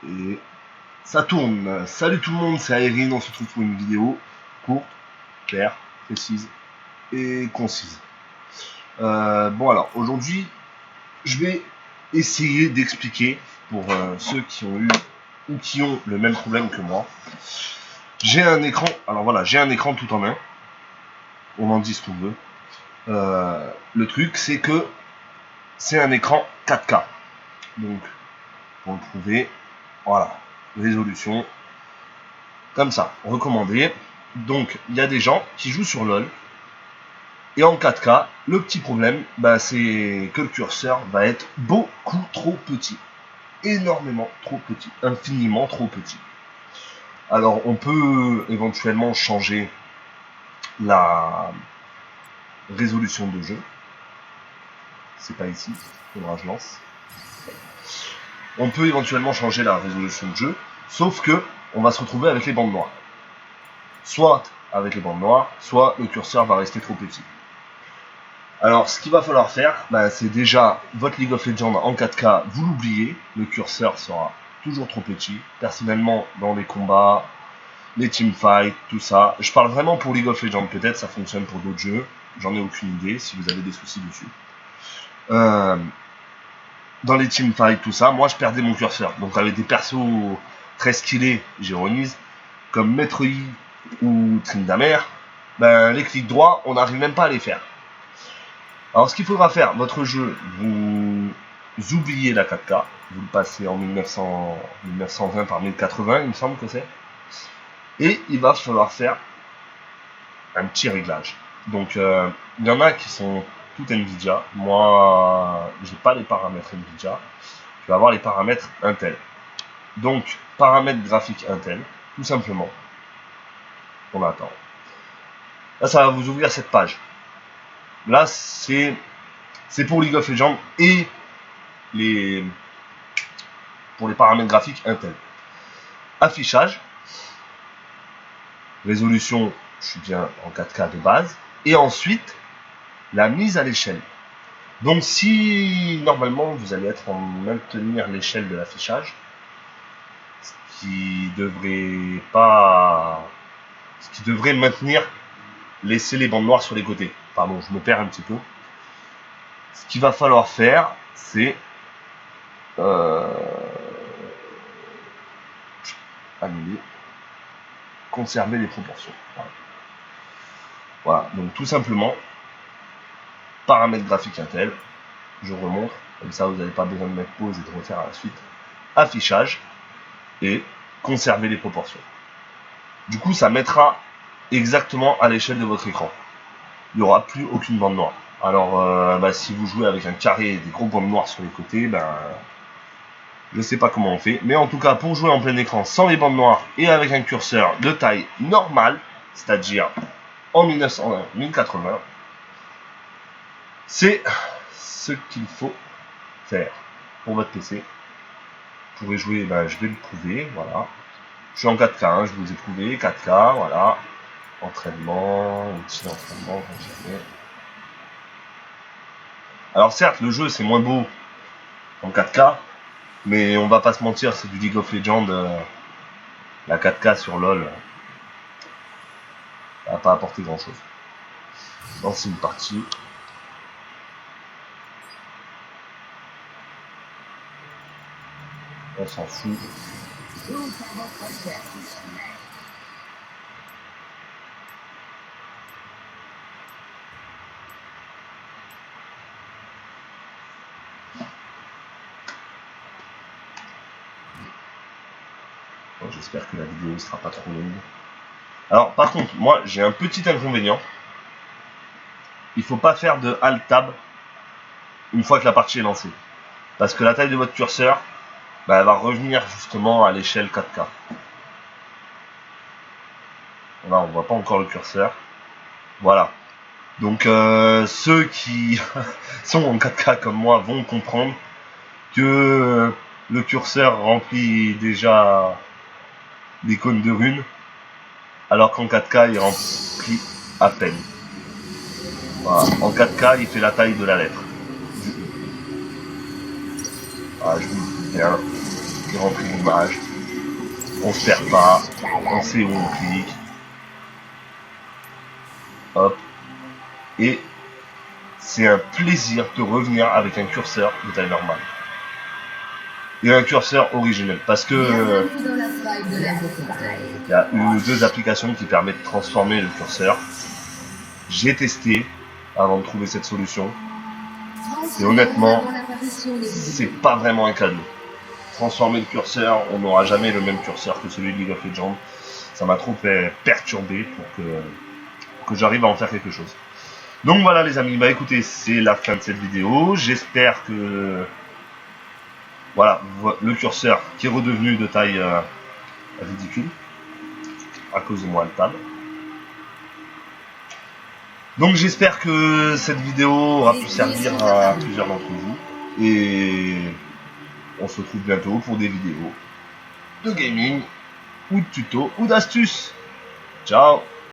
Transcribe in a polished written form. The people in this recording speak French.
Et ça tourne. Salut tout le monde, c'est Aérine, on se retrouve pour une vidéo courte, claire, précise et concise. Bon alors, aujourd'hui, je vais essayer d'expliquer pour ceux qui ont eu ou qui ont le même problème que moi. J'ai un écran, alors voilà, j'ai un écran tout en un. On en dit ce qu'on veut. Le truc, c'est que c'est un écran 4K. Donc, pour le prouver, voilà, résolution, comme ça, recommandé. Donc, il y a des gens qui jouent sur LoL, et en 4K, le petit problème, c'est que le curseur va être beaucoup trop petit. Énormément trop petit, infiniment trop petit. Alors, on peut éventuellement changer la résolution de jeu. C'est pas ici, il faudra que je lance. On peut éventuellement changer la résolution de jeu, sauf que on va se retrouver avec les bandes noires. Soit avec les bandes noires, soit le curseur va rester trop petit. Alors, ce qu'il va falloir faire, c'est déjà votre League of Legends en 4K, vous l'oubliez, le curseur sera toujours trop petit. Personnellement, dans les combats, les teamfights, tout ça, je parle vraiment pour League of Legends, peut-être ça fonctionne pour d'autres jeux, j'en ai aucune idée si vous avez des soucis dessus. Dans les teamfights, tout ça, moi je perdais mon curseur. Donc avec des persos très skillés, j'ironise, comme Maître Yi ou Tryndamere, les clics droits, on n'arrive même pas à les faire. Alors ce qu'il faudra faire, votre jeu, vous oubliez la 4K, vous le passez en 1920 par 1080, il me semble que c'est. Et il va falloir faire un petit réglage. Donc il y en a qui sont tout Nvidia. Moi, j'ai pas les paramètres Nvidia. Je vais avoir les paramètres Intel. Donc, paramètres graphiques Intel, tout simplement. On attend. Là, ça va vous ouvrir cette page. Là, c'est pour League of Legends et pour les paramètres graphiques Intel. Affichage. Résolution, je suis bien en 4K de base. Et ensuite, la mise à l'échelle. Donc si normalement vous allez être en maintenir l'échelle de l'affichage, ce qui devrait maintenir, laisser les bandes noires sur les côtés. Pardon, je me perds un petit peu. Ce qu'il va falloir faire, c'est annuler, conserver les proportions. Voilà, donc tout simplement, paramètres graphiques Intel, je remonte, comme ça vous n'avez pas besoin de mettre pause et de refaire à la suite. Affichage et conserver les proportions. Du coup, ça mettra exactement à l'échelle de votre écran. Il n'y aura plus aucune bande noire. Alors, si vous jouez avec un carré et des gros bandes noires sur les côtés, je ne sais pas comment on fait. Mais en tout cas, pour jouer en plein écran sans les bandes noires et avec un curseur de taille normale, c'est-à-dire en 1920, 1080, c'est ce qu'il faut faire pour votre PC. Vous pourrez jouer, je vais le prouver, voilà. Je suis en 4K, je vous ai prouvé, 4K, voilà. Entraînement, outil d'entraînement, confirmé. Alors certes, le jeu c'est moins beau en 4K, mais on va pas se mentir, c'est du League of Legends, la 4K sur LoL, ça va pas apporter grand chose. Lancer une partie. On s'en fout. Bon, j'espère que la vidéo ne sera pas trop longue. Alors par contre, moi j'ai un petit inconvénient. Il ne faut pas faire de Alt Tab une fois que la partie est lancée. Parce que la taille de votre curseur, elle va revenir justement à l'échelle 4K. Là, on ne voit pas encore le curseur. Voilà. Donc, ceux qui sont en 4K comme moi vont comprendre que le curseur remplit déjà l'icône de rune, alors qu'en 4K, il remplit à peine. Voilà. En 4K, il fait la taille de la lettre. Ah, je vous dis bien. il remplit l'image, on se perd pas, on sait où on clique, hop, et c'est un plaisir de revenir avec un curseur de taille normale. Et un curseur originel, parce que il y a une ou deux applications qui permettent de transformer le curseur. J'ai testé avant de trouver cette solution, et honnêtement, c'est pas vraiment un cadeau. Transformer le curseur, on n'aura jamais le même curseur que celui de League of Legends. Ça m'a trop perturbé pour que j'arrive à en faire quelque chose. Donc voilà les amis, bah écoutez, c'est la fin de cette vidéo. J'espère que voilà, le curseur qui est redevenu de taille ridicule à cause de moi le table. Donc j'espère que cette vidéo aura pu servir à plusieurs d'entre vous. Et on se retrouve bientôt pour des vidéos de gaming, ou de tutos, ou d'astuces. Ciao!